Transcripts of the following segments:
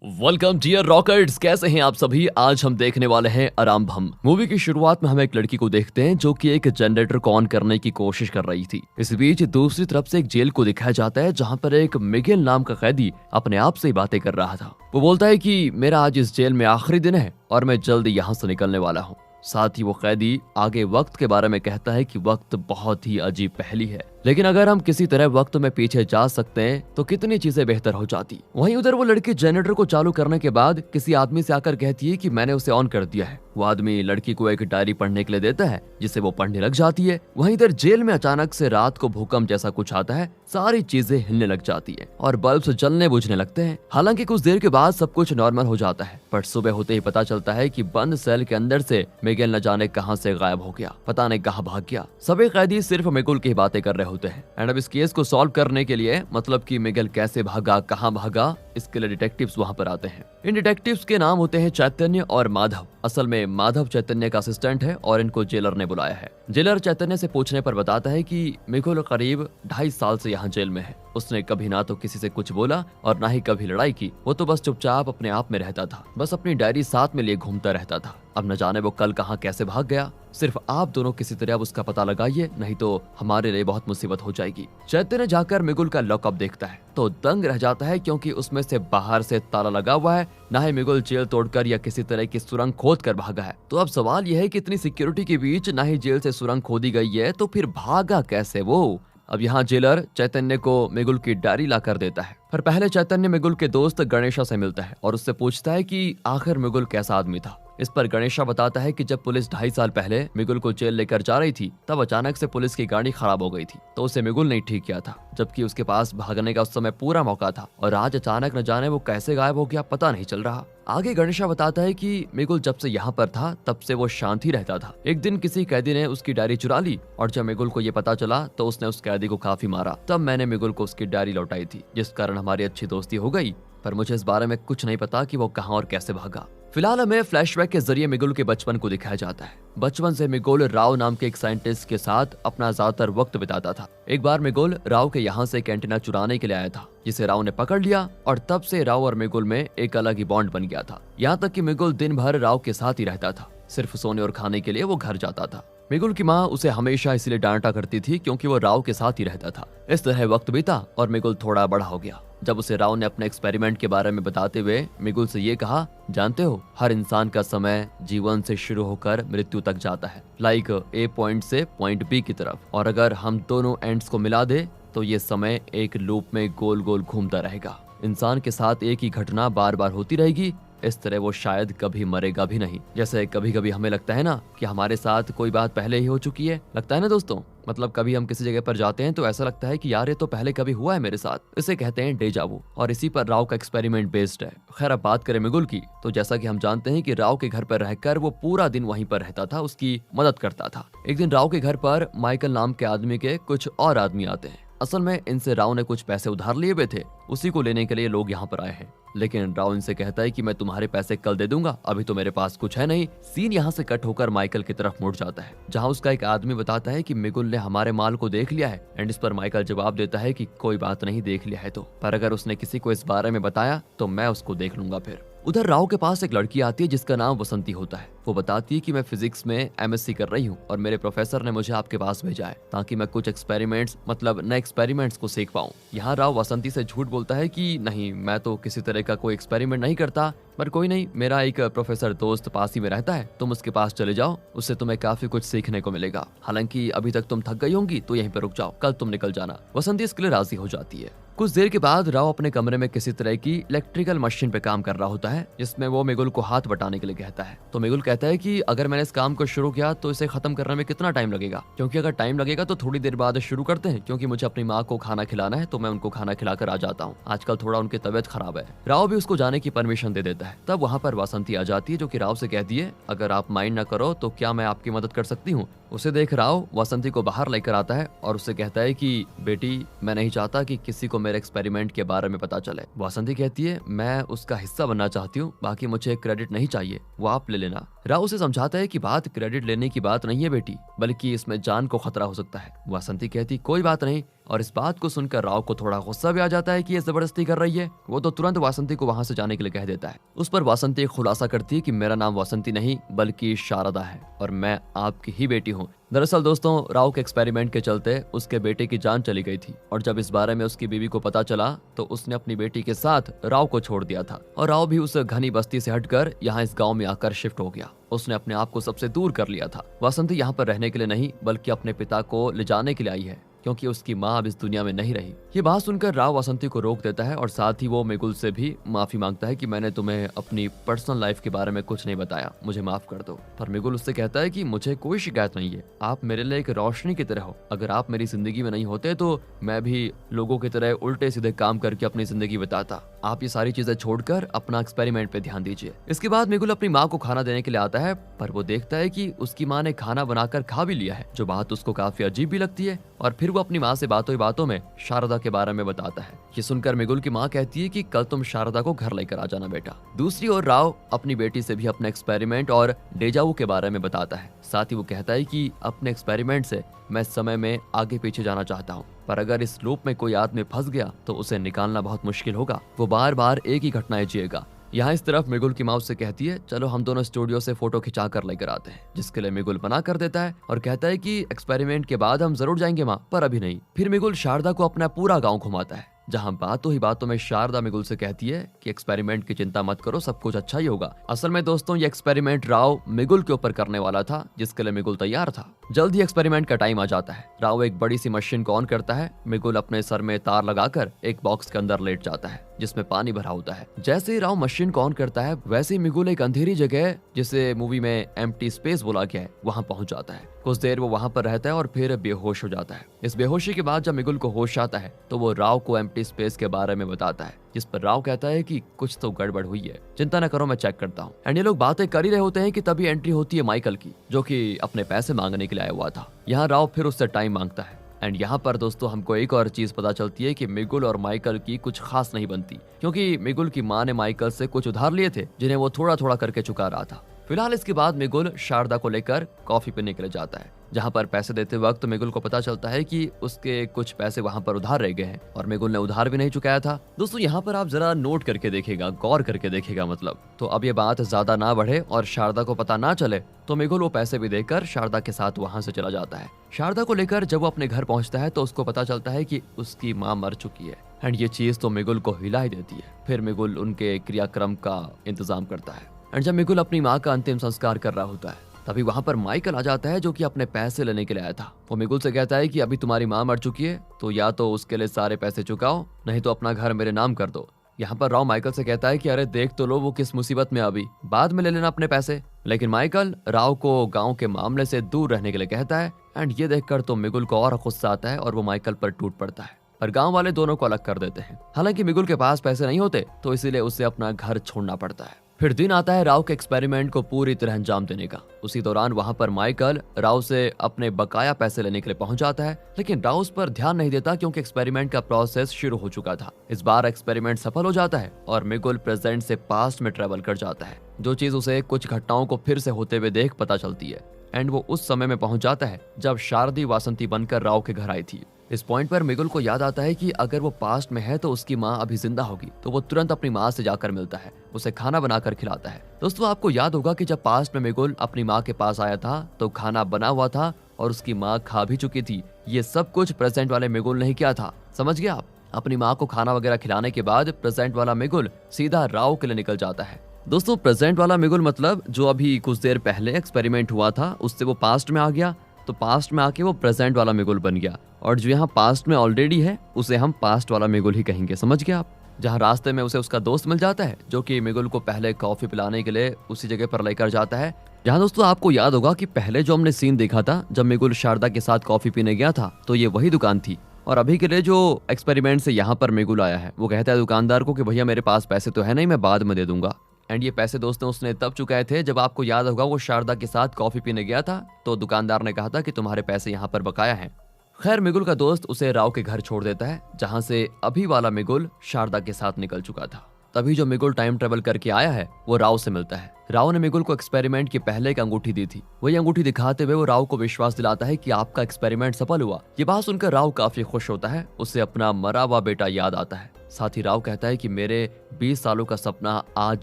Welcome dear rockets, कैसे हैं आप सभी। आज हम देखने वाले हैं आरंभम। मूवी की शुरुआत में हम एक लड़की को देखते हैं जो कि एक जनरेटर को ऑन करने की कोशिश कर रही थी। इस बीच दूसरी तरफ से एक जेल को दिखाया जाता है जहां पर एक मिगेल नाम का कैदी अपने आप से ही बातें कर रहा था। वो बोलता है कि मेरा आज इस जेल में आखिरी दिन है और मैं जल्द यहाँ से निकलने वाला हूँ। साथ ही वो कैदी आगे वक्त के बारे में कहता है कि वक्त बहुत ही अजीब पहेली है, लेकिन अगर हम किसी तरह वक्त में पीछे जा सकते हैं तो कितनी चीजें बेहतर हो जाती। वहीं उधर वो लड़की जनरेटर को चालू करने के बाद किसी आदमी से आकर कहती है कि मैंने उसे ऑन कर दिया है। वो आदमी लड़की को एक डायरी पढ़ने के लिए देता है जिसे वो पढ़ने लग जाती है। वहीं इधर जेल में अचानक से रात को भूकंप जैसा कुछ आता है, सारी चीजें हिलने लग जाती है और बल्ब जलने बुझने लगते हैं। हालांकि कुछ देर के बाद सब कुछ नॉर्मल हो जाता है, पर सुबह होते ही पता चलता है कि बंद सेल के अंदर से मिगेल न जाने कहां से गायब हो गया, पता नहीं कहां भाग गया। सभी कैदी सिर्फ मिगुल की बातें कर रहे होते हैं। एंड अब इस केस को सॉल्व करने के लिए, मतलब कि मिगेल कैसे भागा, कहां भागा, इसके लिए डिटेक्टिव्स वहां पर आते हैं। इन डिटेक्टिव्स के नाम होते हैं चैतन्य और माधव। असल में माधव चैतन्य का असिस्टेंट है और इनको जेलर ने बुलाया है। जेलर चैतन्य से पूछने पर बताता है कि मिगुल करीब 2.5 साल से यहाँ जेल में है। उसने कभी ना तो किसी से कुछ बोला और ना ही कभी लड़ाई की। वो तो बस चुपचाप अपने आप में रहता था, बस अपनी डायरी साथ में लिए घूमता रहता था। अब न जाने वो कल कहाँ कैसे भाग गया। सिर्फ आप दोनों किसी तरह अब उसका पता लगाइए, नहीं तो हमारे लिए बहुत मुसीबत हो जाएगी। चैतन्य जाकर मिगुल का लॉकअप देखता है तो दंग रह जाता है, क्योंकि उसमें से बाहर से ताला लगा हुआ है। ना ही मिगुल जेल तोड़कर या किसी तरह की सुरंग खोद कर भागा है। तो अब सवाल यह है कि इतनी सिक्योरिटी के बीच ना ही जेल से सुरंग खोदी गई है, तो फिर भागा कैसे वो। अब यहाँ जेलर चैतन्य को मिगुल की डायरी ला कर देता है। पर पहले चैतन्य मिगुल के दोस्त गणेशा से मिलता है और उससे पूछता है कि आखिर मिगुल कैसा आदमी था। इस पर गणेशा बताता है कि जब पुलिस 2.5 साल पहले मिगुल को जेल लेकर जा रही थी, तब अचानक से पुलिस की गाड़ी खराब हो गई थी, तो उसे मिगुल ने ठीक किया था, जबकि उसके पास भागने का उस समय पूरा मौका था। और आज अचानक न जाने वो कैसे गायब हो गया, पता नहीं चल रहा। आगे गणेशा बताता है कि मिगुल जब से यहाँ पर था तब से वो शांत ही रहता था। एक दिन किसी कैदी ने उसकी डायरी चुरा ली और जब मिगुल को ये पता चला तो उसने उस कैदी को काफी मारा। तब मैंने मिगुल को उसकी डायरी लौटाई थी, जिस कारण हमारी अच्छी दोस्ती हो गई। पर मुझे इस बारे में कुछ नहीं पता कि वो कहां और कैसे भागा। फिलहाल हमें फ्लैशबैक के जरिए मिगुल के बचपन को दिखाया जाता है। बचपन से मिगुल राव नाम के एक साइंटिस्ट के साथ अपना ज्यादातर वक्त बिताता था। एक बार मिगुल राव के यहाँ से एक एंटीना चुराने के लिए आया था, जिसे राव ने पकड़ लिया और तब से राव और मिगुल में एक अलग ही बॉन्ड बन गया था। यहाँ तक कि मिगुल दिन भर राव के साथ ही रहता था, सिर्फ सोने और खाने के लिए वो घर जाता था। मिगुल की माँ उसे हमेशा इसलिए डांटा करती थी क्योंकि वो राव के साथ ही रहता था। इस तरह वक्त बीता और मिगुल थोड़ा बड़ा हो गया। जब उसे राव ने अपने एक्सपेरिमेंट के बारे में बताते हुए मिगुल से ये कहा, जानते हो हर इंसान का समय जीवन से शुरू होकर मृत्यु तक जाता है, लाइक ए पॉइंट से पॉइंट बी की तरफ, और अगर हम दोनों एंड्स को मिला दे तो ये समय एक लूप में गोल गोल घूमता रहेगा। इंसान के साथ एक ही घटना बार बार होती रहेगी। इस तरह वो शायद कभी मरेगा भी नहीं। जैसे कभी कभी हमें लगता है ना कि हमारे साथ कोई बात पहले ही हो चुकी है, लगता है ना दोस्तों। मतलब कभी हम किसी जगह पर जाते हैं तो ऐसा लगता है कि यार ये तो पहले कभी हुआ है मेरे साथ। इसे कहते हैं डेजा वू, और इसी पर राव का एक्सपेरिमेंट बेस्ड है। खैर अब बात करें मिगुल की, तो जैसा कि हम जानते हैं कि राव के घर पर रहकर वो पूरा दिन वहीं पर रहता था, उसकी मदद करता था। एक दिन राव के घर पर माइकल नाम के आदमी के कुछ और आदमी आते हैं। असल में इनसे राव ने कुछ पैसे उधार लिए हुए थे, उसी को लेने के लिए लोग यहाँ पर आए हैं। लेकिन राव इनसे कहता है कि मैं तुम्हारे पैसे कल दे दूंगा, अभी तो मेरे पास कुछ है नहीं। सीन यहाँ से कट होकर माइकल की तरफ मुड़ जाता है, जहाँ उसका एक आदमी बताता है कि मिगुल ने हमारे माल को देख लिया है। एंड इस पर माइकल जवाब देता है कि कोई बात नहीं, देख लिया है तो, पर अगर उसने किसी को इस बारे में बताया तो मैं उसको देख लूंगा। फिर उधर राव के पास एक लड़की आती है जिसका नाम वसंती होता है। वो बताती है कि मैं फिजिक्स में एमएससी कर रही हूँ और मेरे प्रोफेसर ने मुझे आपके पास भेजा है ताकि मैं कुछ एक्सपेरिमेंट्स, मतलब नए एक्सपेरिमेंट्स को सीख पाऊँ। यहाँ राव वसंती से झूठ बोलता है कि नहीं, मैं तो किसी तरह का कोई एक्सपेरिमेंट नहीं करता, पर कोई नहीं, मेरा एक प्रोफेसर दोस्त पास ही में रहता है, तुम उसके पास चले जाओ, उससे तुम्हें काफी कुछ सीखने को मिलेगा। हालांकि अभी तक तुम थक गई होंगी तो यहीं पर रुक जाओ, कल तुम निकल जाना। वसंती इसके लिए राजी हो जाती है। कुछ देर के बाद राव अपने कमरे में किसी तरह की इलेक्ट्रिकल मशीन पे काम कर रहा होता है, जिसमें वो मिगुल को हाथ बटाने के लिए कहता है। तो मिगुल कहता है कि अगर मैंने इस काम को शुरू किया तो इसे खत्म करने में कितना टाइम लगेगा, क्योंकि अगर टाइम लगेगा तो थोड़ी देर बाद शुरू करते हैं, क्योंकि मुझे अपनी माँ को खाना खिलाना है, तो मैं उनको खाना खिलाकर आ जाता हूँ। आजकल थोड़ा उनकी तबीयत खराब है। राव भी उसको जाने की परमिशन दे देता है। तब वहाँ पर वसंती आ जाती है, जो कि राव से कहती है, अगर आप माइंड न करो तो क्या मैं आपकी मदद कर सकती हूँ। उसे देख राव वसंती को बाहर लेकर आता है और उससे कहता है कि बेटी, मैं नहीं चाहता कि किसी को मेरे एक्सपेरिमेंट के बारे में पता चले। वसंती कहती है, मैं उसका हिस्सा बनना चाहती हूँ, बाकी मुझे क्रेडिट नहीं चाहिए, वो आप ले लेना। राव उसे समझाता है कि बात क्रेडिट लेने की बात नहीं है बेटी, बल्कि इसमें जान को खतरा हो सकता है। वसंती कहती, कोई बात नहीं, और इस बात को सुनकर राव को थोड़ा गुस्सा भी आ जाता है कि ये जबरदस्ती कर रही है। वो तो तुरंत वासंती को वहां से जाने के लिए कह देता है। उस पर वासंती खुलासा करती है कि मेरा नाम वासंती नहीं बल्कि शारदा है और मैं आपकी ही बेटी हूँ। दरअसल दोस्तों, राव के एक्सपेरिमेंट के चलते उसके बेटे की जान चली गई थी और जब इस बारे में उसकी बीवी को पता चला तो उसने अपनी बेटी के साथ राव को छोड़ दिया था और राव भी उस घनी बस्ती से हटकर यहाँ इस गांव में आकर शिफ्ट हो गया। उसने अपने आप को सबसे दूर कर लिया था। वासंती यहाँ पर रहने के लिए नहीं बल्कि अपने पिता को ले जाने के लिए आई है क्योंकि उसकी माँ अब इस दुनिया में नहीं रही। ये बात सुनकर राव वासंती को रोक देता है और साथ ही वो मिगुल से भी माफी मांगता है कि मैंने तुम्हें अपनी पर्सनल लाइफ के बारे में कुछ नहीं बताया, मुझे माफ कर दो। पर मिगुल उससे कहता है कि मुझे कोई शिकायत नहीं है, आप मेरे लिए एक रोशनी की तरह हो। अगर आप मेरी जिंदगी में नहीं होते तो मैं भी लोगों की तरह उल्टे सीधे काम करके अपनी जिंदगी बिताता। आप ये सारी चीजें छोड़कर अपना एक्सपेरिमेंट पे ध्यान दीजिए। इसके बाद मिगुल अपनी माँ को खाना देने के लिए आता है पर वो देखता है कि उसकी माँ ने खाना बनाकर खा भी लिया है, जो बात उसको काफी अजीब भी लगती है। और फिर वो अपनी माँ से बातों ही बातों में शारदा के बारे में बताता है। ये सुनकर मिगुल की माँ कहती है कि कल तुम शारदा को घर लेकर आ जाना बेटा। दूसरी ओर राव अपनी बेटी से भी अपने एक्सपेरिमेंट और डेजावू के बारे में बताता है। साथ ही वो कहता है कि अपने एक्सपेरिमेंट से मैं समय में आगे पीछे जाना चाहता हूँ, पर अगर इस लूप में कोई आदमी फंस गया तो उसे निकालना बहुत मुश्किल होगा। वो बार बार एक ही घटनाएं जिएगा। यहाँ इस तरफ मिगुल की माँ उससे कहती है चलो हम दोनों स्टूडियो से फोटो खिंचा कर लेकर आते हैं, जिसके लिए मिगुल मना कर देता है और कहता है कि एक्सपेरिमेंट के बाद हम जरूर जाएंगे माँ, पर अभी नहीं। फिर मिगुल शारदा को अपना पूरा गाँव घुमाता है, जहाँ बातों ही बातों में शारदा मिगुल से कहती है कि एक्सपेरिमेंट की चिंता मत करो, सब कुछ अच्छा ही होगा। असल में दोस्तों ये एक्सपेरिमेंट राव मिगुल के ऊपर करने वाला था, जिसके लिए मिगुल तैयार था। जल्द ही एक्सपेरिमेंट का टाइम आ जाता है। राव एक बड़ी सी मशीन को ऑन करता है। मिगुल अपने सर में तार लगाकर एक बॉक्स के अंदर लेट जाता है जिसमें पानी भरा होता है। जैसे ही राव मशीन को ऑन करता है वैसे ही मिगुल एक अंधेरी जगह, जिसे मूवी में एम्प्टी स्पेस बोला गया है, वहाँ पहुंच जाता है। कुछ देर वो वहाँ पर रहता है और फिर बेहोश हो जाता है। इस बेहोशी के बाद जब मिगुल को होश आता है तो वो राव को एम्प्टी स्पेस के बारे में बताता है, जिस पर राव कहता है कि कुछ तो गड़बड़ हुई है, चिंता न करो मैं चेक करता हूँ। एंड ये लोग बातें कर ही रहे होते हैं कि तभी एंट्री होती है माइकल की, जो कि अपने पैसे मांगने के लिए आया हुआ था। यहाँ राव फिर उससे टाइम मांगता है। एंड यहाँ पर दोस्तों हमको एक और चीज पता चलती है कि मिगुल और माइकल की कुछ खास नहीं बनती, क्योंकि मिगुल की माँ ने माइकल से कुछ उधार लिए थे जिन्हें वो थोड़ा थोड़ा करके चुका रहा था। फिलहाल इसके बाद मिगुल शारदा को लेकर कॉफी पीने के लिए जाता है, जहाँ पर पैसे देते वक्त मिगुल को पता चलता है कि उसके कुछ पैसे वहाँ पर उधार रह गए हैं और मिगुल ने उधार भी नहीं चुकाया था। दोस्तों यहाँ पर आप जरा नोट करके देखिएगा, गौर करके देखिएगा मतलब। तो अब ये बात ज्यादा ना बढ़े और शारदा को पता ना चले तो मिगुल वो पैसे भी देकर शारदा के साथ वहाँ से चला जाता है। शारदा को लेकर जब वो अपने घर पहुँचता है तो उसको पता चलता है कि उसकी माँ मर चुकी है। एंड ये चीज तो मिगुल को हिला ही देती है। फिर मिगुल उनके क्रियाक्रम का इंतजाम करता है। एंड जब मिगुल अपनी माँ का अंतिम संस्कार कर रहा होता है तभी वहाँ पर माइकल आ जाता है, जो कि अपने पैसे लेने के लिए आया था। वो मिगुल से कहता है कि अभी तुम्हारी माँ मर चुकी है तो या तो उसके लिए सारे पैसे चुकाओ, नहीं तो अपना घर मेरे नाम कर दो। यहाँ पर राव माइकल से कहता है कि अरे देख तो लो वो किस मुसीबत में, अभी बाद में ले लेना अपने पैसे। लेकिन माइकल राव को गाँव के मामले से दूर रहने के लिए कहता है। एंड ये देखकर तो मिगुल को और गुस्सा आता है और वो माइकल पर टूट पड़ता है, पर गाँव वाले दोनों को अलग कर देते हैं। हालांकि मिगुल के पास पैसे नहीं होते तो इसीलिए उसे अपना घर छोड़ना पड़ता है। फिर दिन आता है राव के एक्सपेरिमेंट को पूरी तरह अंजाम देने का। उसी दौरान वहाँ पर माइकल राव से अपने बकाया पैसे लेने के लिए पहुंच जाता है, लेकिन राव उस पर ध्यान नहीं देता क्योंकि एक्सपेरिमेंट का प्रोसेस शुरू हो चुका था। इस बार एक्सपेरिमेंट सफल हो जाता है और मिगुल प्रेजेंट से पास्ट में ट्रेवल कर जाता है, जो चीज उसे कुछ घटनाओं को फिर से होते हुए देख पता चलती है। एंड वो उस समय में पहुंच जाता है जब शारदी वासंती बनकर राव के घर आई थी। इस पॉइंट पर मिगुल को याद आता है कि अगर वो पास्ट में है तो उसकी माँ अभी जिंदा होगी, तो वो तुरंत अपनी माँ से जाकर मिलता है, उसे खाना बनाकर खिलाता है। दोस्तों आपको याद होगा कि जब पास्ट में मिगुल अपनी माँ के पास आया था तो खाना बना हुआ था और उसकी माँ खा भी चुकी थी। ये सब कुछ प्रेजेंट वाले मिगुल ने किया था, समझ गया आप। अपनी माँ को खाना वगैरह खिलाने के बाद प्रेजेंट वाला मिगुल सीधा राव के लिए निकल जाता है। दोस्तों प्रेजेंट वाला मिगुल मतलब जो अभी कुछ देर पहले एक्सपेरिमेंट हुआ था उससे वो पास्ट में आ गया, तो पास्ट में आके वो प्रेजेंट वाला मिगुल बन गया। और जो यहाँ पास्ट में ऑलरेडी है उसे हम पास्ट वाला मिगुल ही कहेंगे, समझ गए आप। जहाँ रास्ते में उसे उसका दोस्त मिल जाता है जो कि मिगुल को पहले कॉफी पिलाने के लिए उसी जगह पर लेकर जाता है। जहाँ दोस्तों आपको याद होगा कि पहले जो हमने सीन देखा था जब मिगुल शारदा के साथ कॉफी पीने गया था तो ये वही दुकान थी। और अभी के लिए जो एक्सपेरिमेंट से यहाँ पर मिगुल आया है वो कहता है दुकानदार को कि भैया मेरे पास पैसे तो है नहीं, मैं बाद में दे दूंगा। एंड ये पैसे दोस्तों उसने तब चुकाए थे जब आपको याद होगा वो शारदा के साथ कॉफी पीने गया था, तो दुकानदार ने कहा था कि तुम्हारे पैसे यहाँ पर बकाया हैं। खैर मिगुल का दोस्त उसे राव के घर छोड़ देता है, जहाँ से अभी वाला मिगुल शारदा के साथ निकल चुका था। तभी जो मिगुल टाइम ट्रेवल करके आया है वो राव से मिलता है। राव ने मिगुल को एक्सपेरिमेंट के पहले एक अंगूठी दी थी। वही अंगूठी दिखाते हुए वो राव को विश्वास दिलाता है कि आपका एक्सपेरिमेंट सफल हुआ। ये बात सुनकर राव काफी खुश होता है। उसे अपना मरा हुआ बेटा याद आता है। साथ ही राव कहता है कि मेरे 20 सालों का सपना आज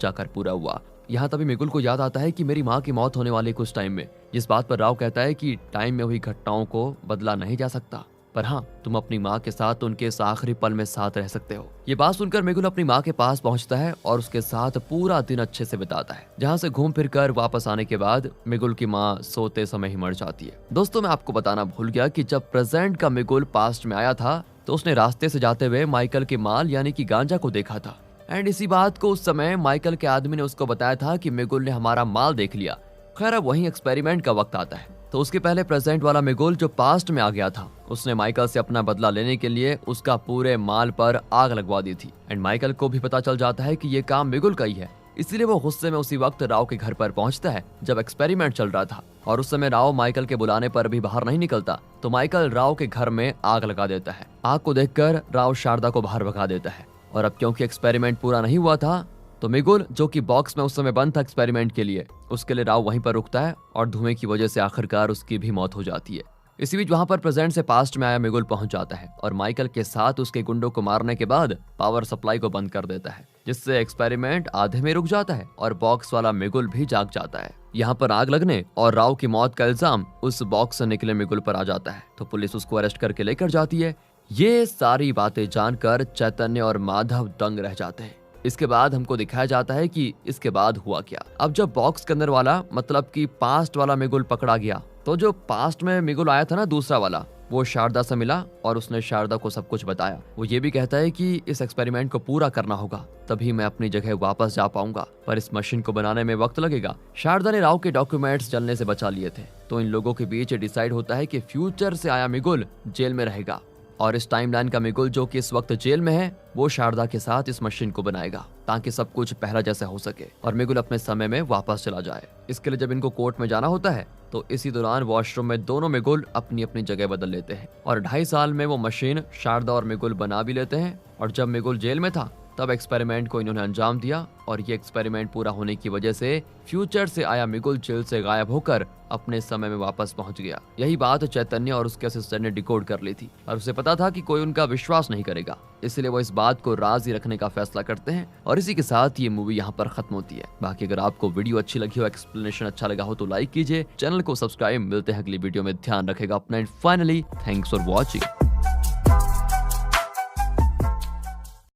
जाकर पूरा हुआ। यहाँ तभी मिगुल को याद आता है कि मेरी माँ की मौत होने वाली कुछ टाइम में। जिस बात पर राव कहता है कि टाइम में हुई घटनाओं को बदला नहीं जा सकता, पर हाँ, तुम अपनी माँ के साथ उनके इस आखिरी पल में साथ रह सकते हो। ये बात सुनकर मिगुल अपनी माँ के पास पहुंचता है और उसके साथ पूरा दिन अच्छे से बिताता है। जहाँ से घूम फिर कर वापस आने के बाद मिगुल की माँ सोते समय ही मर जाती है। दोस्तों, मैं आपको बताना भूल गया कि जब प्रेजेंट का मिगुल पास्ट में आया था तो उसने रास्ते से जाते हुए माइकल के माल यानी कि गांजा को देखा था। एंड इसी बात को उस समय माइकल के आदमी ने उसको बताया था कि मिगुल ने हमारा माल देख लिया। खैर, अब वही एक्सपेरिमेंट का वक्त आता है। तो उसके पहले प्रेजेंट वाला मिगुल जो पास्ट में आ गया था, उसने माइकल से अपना बदला लेने के लिए उसका पूरे माल पर आग लगवा दी थी। एंड माइकल को भी पता चल जाता है कि ये काम मिगुल का ही है। इसीलिए वो गुस्से में उसी वक्त राव के घर पर पहुंचता है जब एक्सपेरिमेंट चल रहा था। और उस समय राव माइकल के बुलाने पर भी बाहर नहीं निकलता, तो माइकल राव के घर में आग लगा देता है। आग को देखकर राव शारदा को बाहर भगा देता है। और अब क्योंकि एक्सपेरिमेंट पूरा नहीं हुआ था, तो मिगुल जो कि बॉक्स में उस समय बंद था एक्सपेरिमेंट के लिए, उसके लिए राव वहीं पर रुकता है और धुएं की वजह से आखिरकार उसकी भी मौत हो जाती है। इसी बीच वहां पर प्रेजेंट से पास्ट में आया मिगुल पहुंच जाता है और माइकल के साथ उसके गुंडों को मारने के बाद पावर सप्लाई को बंद कर देता है, जिससे एक्सपेरिमेंट आधे में रुक जाता है और बॉक्स वाला मिगुल भी जाग जाता है। यहाँ पर आग लगने और राव की मौत का इल्जाम उस बॉक्स से निकले मिगुल पर आ जाता है, तो पुलिस उसको अरेस्ट करके लेकर जाती है। ये सारी बातें जानकर चैतन्य और माधव दंग रह जाते हैं। इसके बाद हमको दिखाया जाता है कि इसके बाद हुआ क्या। अब जब बॉक्स के अंदर वाला मतलब कि पास्ट वाला मिगुल पकड़ा गया, तो जो पास्ट में मिगुल आया था ना दूसरा वाला, वो शारदा से मिला और उसने शारदा को सब कुछ बताया। वो ये भी कहता है कि इस एक्सपेरिमेंट को पूरा करना होगा, तभी मैं अपनी जगह वापस जा पाऊंगा, पर इस मशीन को बनाने में वक्त लगेगा। शारदा ने राव के डॉक्यूमेंट्स जलने से बचा लिए थे, तो इन लोगों के बीच डिसाइड होता है कि फ्यूचर से आया मिगुल जेल में रहेगा और इस टाइमलाइन का मिगुल जो कि इस वक्त जेल में है, वो शारदा के साथ इस मशीन को बनाएगा ताकि सब कुछ पहला जैसा हो सके और मिगुल अपने समय में वापस चला जाए। इसके लिए जब इनको कोर्ट में जाना होता है, तो इसी दौरान वॉशरूम में दोनों मिगुल अपनी अपनी जगह बदल लेते हैं और 2.5 साल में वो मशीन शारदा और मिगुल बना भी लेते हैं। और जब मिगुल जेल में था तब एक्सपेरिमेंट को इन्होंने अंजाम दिया और ये एक्सपेरिमेंट पूरा होने की वजह से फ्यूचर से आया मिगुल जेल से गायब होकर अपने समय में वापस पहुंच गया। यही बात चैतन्य और उसके असिस्टेंट ने डिकोड कर ली थी और उसे पता था कि कोई उनका विश्वास नहीं करेगा, इसलिए वो इस बात को राज ही रखने का फैसला करते हैं। और इसी के साथ ये मूवी यहाँ पर खत्म होती है। बाकी अगर आपको वीडियो अच्छी लगी हो, एक्सप्लेनेशन अच्छा लगा हो, तो लाइक कीजिए, चैनल को सब्सक्राइब। मिलते हैं अगली वीडियो में, ध्यान रखेगा अपना। And finally thanks for watching.